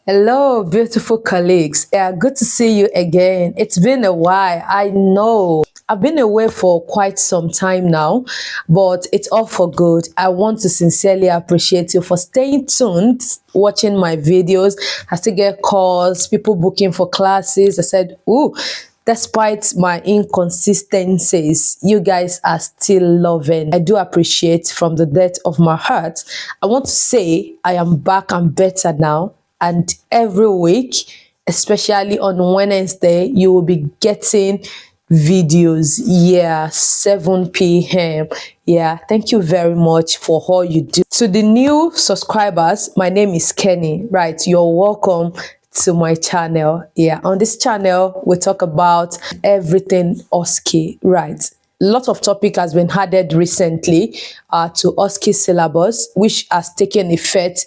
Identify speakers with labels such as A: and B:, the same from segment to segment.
A: Hello, beautiful colleagues. Yeah, good to see you again. It's been a while. I know I've been away for quite some time now, but it's all for good. I want to sincerely appreciate you for staying tuned, watching my videos. I still get calls, people booking for classes. I said, ooh, despite my inconsistencies, you guys are still loving. I do appreciate from the depth of my heart. I want to say I am back and better now, and every week, especially on Wednesday, you will be getting videos. Yeah, 7 p.m. Yeah, thank you very much for all you do. To the new subscribers, my name is Kenny. Right, you're welcome to my channel. Yeah, on this channel we talk about everything OSCE. Right, a lot of topic has been added recently to OSCE syllabus, which has taken effect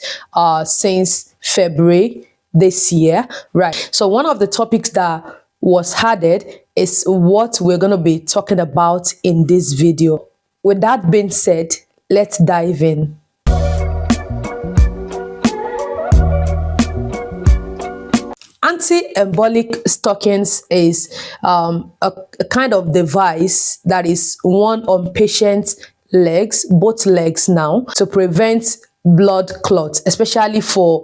A: since February this year. Right, so one of the topics that was added is what we're going to be talking about in this video. With that being said, let's dive in. Anti-embolic stockings is a kind of device that is worn on patients' legs, both legs now, to prevent blood clots, especially for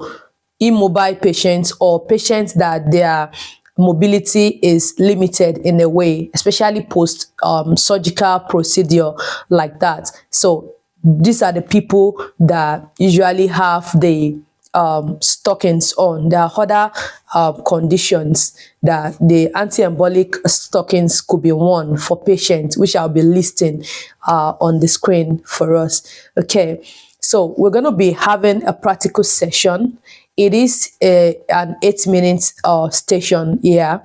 A: immobile patients or patients that their mobility is limited in a way, especially post surgical procedure like that. So these are the people that usually have the stockings on. There are other conditions that the anti-embolic stockings could be worn for patients, which I'll be listing on the screen for us. Okay, so we're going to be having a practical session. It is an 8 minute station here,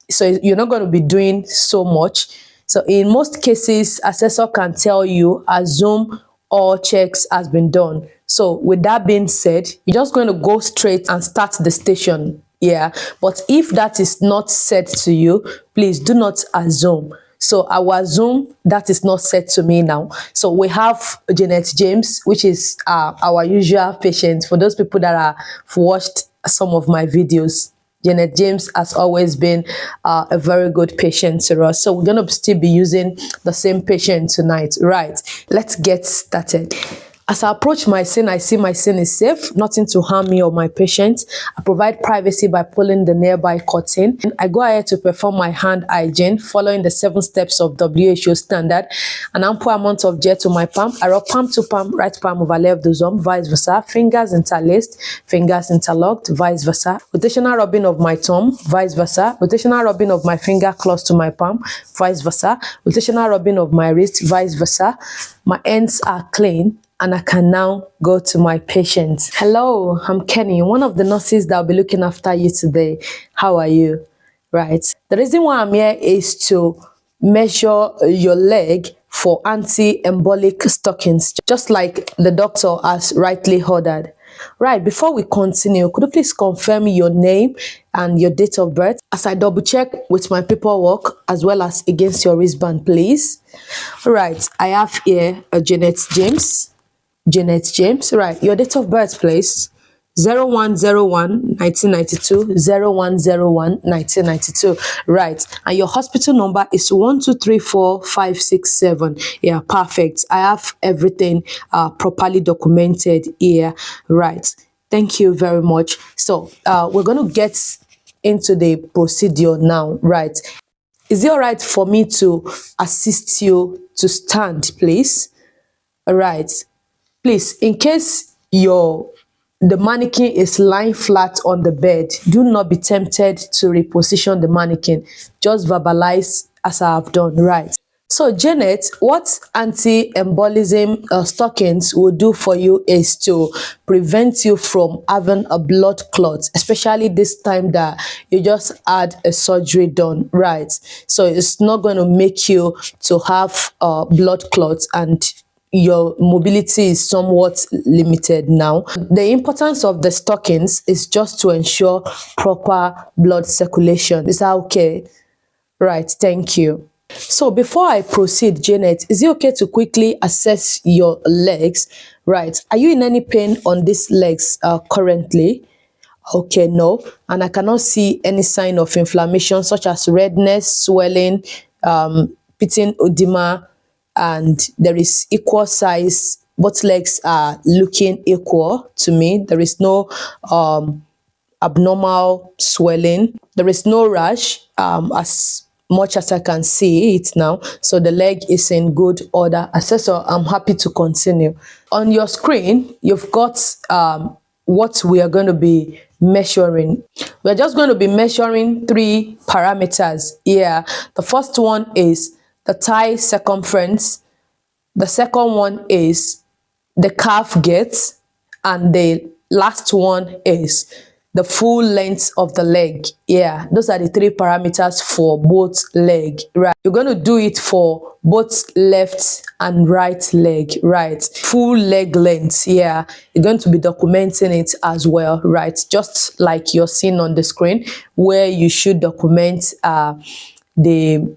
A: so you're not going to be doing so much. So in most cases, assessor can tell you, assume all checks has been done. So with that being said, you're just going to go straight and start the station. Yeah, but if that is not said to you, please do not assume. So I will assume that is not said to me now. So we have Janet James, which is our usual patient. For those people that have watched some of my videos, Janet James has always been a very good patient to us. So we're going to still be using the same patient tonight. Right, let's get started. As I approach my scene, I see my scene is safe, nothing to harm me or my patient. I provide privacy by pulling the nearby curtain. I go ahead to perform my hand hygiene, following the 7 steps of WHO standard. An ample amount of gel to my palm. I rub palm to palm, right palm over left thumb, vice versa. Fingers interlaced, fingers interlocked, vice versa. Rotational rubbing of my thumb, vice versa. Rotational rubbing of my finger close to my palm, vice versa. Rotational rubbing of my wrist, vice versa. My hands are clean, and I can now go to my patient. Hello, I'm Kenny, one of the nurses that will be looking after you today. How are you? Right. The reason why I'm here is to measure your leg for anti-embolic stockings, just like the doctor has rightly ordered. Right, before we continue, could you please confirm your name and your date of birth as I double check with my paperwork as well as against your wristband, please? Right, I have here a Janet James. Janet James. Right, your date of birth, please. 0101-1992, 0101-1992. Right, and your hospital number is 1234567. Yeah, perfect. I have everything properly documented here. Right, thank you very much. So we're going to get into the procedure now. Right, is it all right for me to assist you to stand, please? All right. Please, in case the mannequin is lying flat on the bed, do not be tempted to reposition the mannequin. Just verbalize as I have done. Right. So Janet, what anti-embolism stockings will do for you is to prevent you from having a blood clot, especially this time that you just had a surgery done. Right. So it's not going to make you to have blood clots, and your mobility is somewhat limited now. The importance of the stockings is just to ensure proper blood circulation. Is that okay? Right, thank you. So before I proceed, Janet, is it okay to quickly assess your legs? Right, are you in any pain on these legs currently? Okay, no. And I cannot see any sign of inflammation such as redness, swelling, pitting edema, and there is equal size. Both legs are looking equal to me. There is no abnormal swelling. There is no rash, as much as I can see it now. So the leg is in good order. Assessor, I'm happy to continue. On your screen, you've got what we are going to be measuring. We're just going to be measuring three parameters here. The first one is the thigh circumference. The second one is the calf gate, and the last one is the full length of the leg. Yeah, those are the three parameters for both leg, right? You're going to do it for both left and right leg, right? Full leg length. Yeah, you're going to be documenting it as well, right? Just like you're seeing on the screen, where you should document the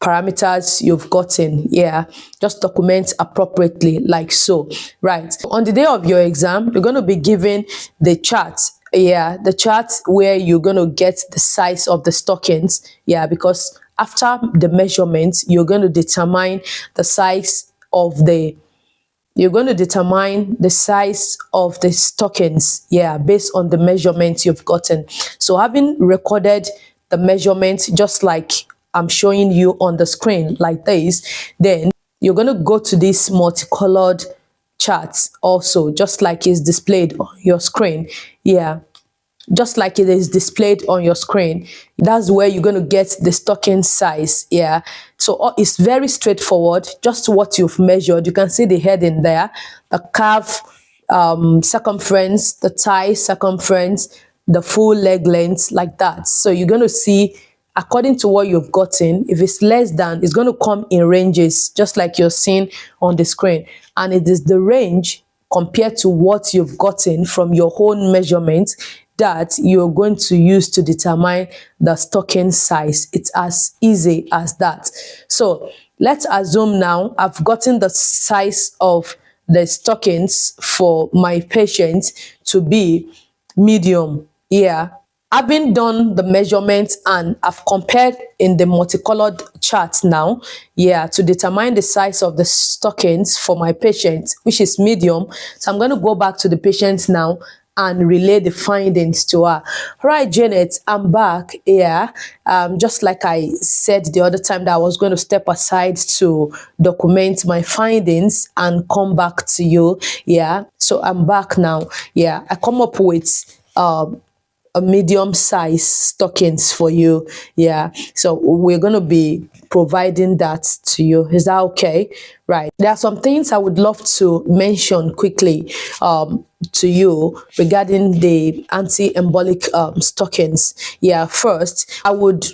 A: parameters you've gotten. Yeah, just document appropriately, like so, right? On the day of your exam, you're going to be given the chart. Yeah, the chart where you're going to get the size of the stockings. Yeah, because after the measurement, you're going to determine the size of the stockings, yeah, based on the measurement you've gotten. So having recorded the measurement, just like I'm showing you on the screen like this, then you're going to go to this multicolored chart also, just like it's displayed on your screen. Yeah, just like it is displayed on your screen. That's where you're going to get the stocking size. Yeah, so it's very straightforward. Just what you've measured. You can see the head in there, the calf circumference, the thigh circumference, the full leg length, like that. So you're going to see according to what you've gotten. If it's less than, it's going to come in ranges, just like you're seeing on the screen, and it is the range compared to what you've gotten from your own measurement that you're going to use to determine the stocking size. It's as easy as that. So let's assume now I've gotten the size of the stockings for my patient to be medium. Yeah, having done the measurement and I've compared in the multicolored chart now, yeah, to determine the size of the stockings for my patient, which is medium. So I'm going to go back to the patient now and relay the findings to her. All right, Janet, I'm back here. Just like I said the other time that I was going to step aside to document my findings and come back to you. Yeah, so I'm back now. Yeah, I come up with a medium size stockings for you. Yeah, so we're going to be providing that to you. Is that okay? Right, there are some things I would love to mention quickly to you regarding the anti-embolic stockings. Yeah, first I would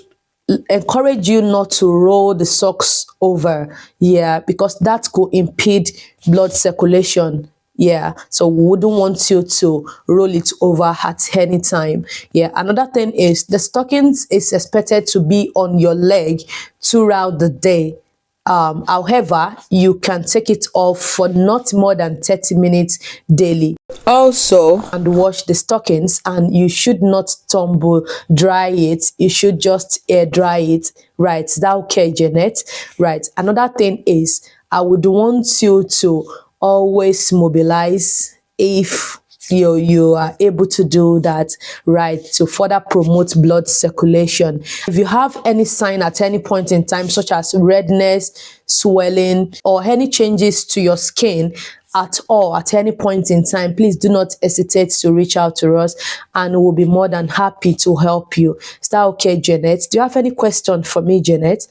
A: encourage you not to roll the socks over. Yeah, because that could impede blood circulation. Yeah, so we wouldn't want you to roll it over at any time. Yeah, another thing is the stockings is expected to be on your leg throughout the day. However, you can take it off for not more than 30 minutes daily. Also, and wash the stockings, and you should not tumble dry it. You should just air dry it. Right, is that okay, Janet? Right, another thing is I would want you to always mobilize if you are able to do that, right, to further promote blood circulation. If you have any sign at any point in time, such as redness, swelling, or any changes to your skin at all at any point in time, please do not hesitate to reach out to us, and we'll be more than happy to help you. Is that okay, Janet? Do you have any question for me, Janet?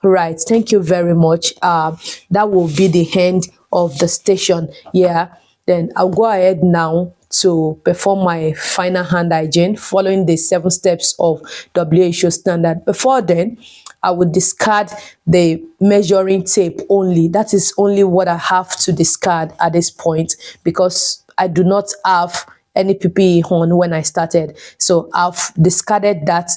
A: Right, thank you very much. That will be the end of the station. Yeah, then I'll go ahead now to perform my final hand hygiene following the 7 steps of WHO standard. Before then, I would discard the measuring tape only. That is only what I have to discard at this point, because I do not have any PPE on when I started. So I've discarded that.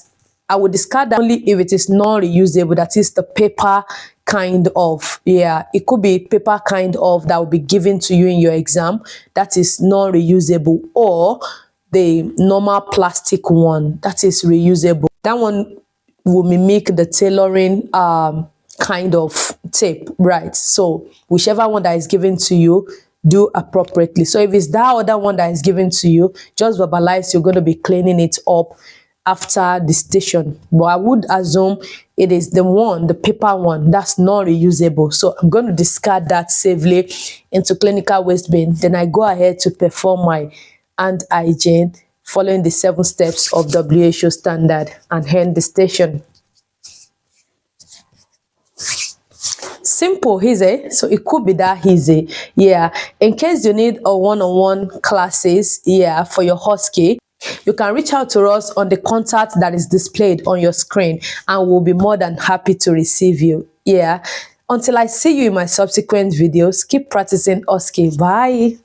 A: I would discard that only if it is non-reusable, that is the paper kind of. Yeah, it could be paper kind of that will be given to you in your exam that is non-reusable, or the normal plastic one that is reusable. That one will mimic the tailoring kind of tape, right? So whichever one that is given to you, do appropriately. So if it's that other one that is given to you, just verbalize you're going to be cleaning it up after the station. But I would assume it is the one, the paper one, that's not reusable. So I'm going to discard that safely into clinical waste bin. Then I go ahead to perform my hand hygiene following the 7 steps of WHO standard and end the station. Simple, easy. So it could be that easy. Yeah. In case you need a one-on-one classes, yeah, for your OSCE, you can reach out to us on the contact that is displayed on your screen, and we'll be more than happy to receive you. Yeah. Until I see you in my subsequent videos, keep practicing OSCE. Bye.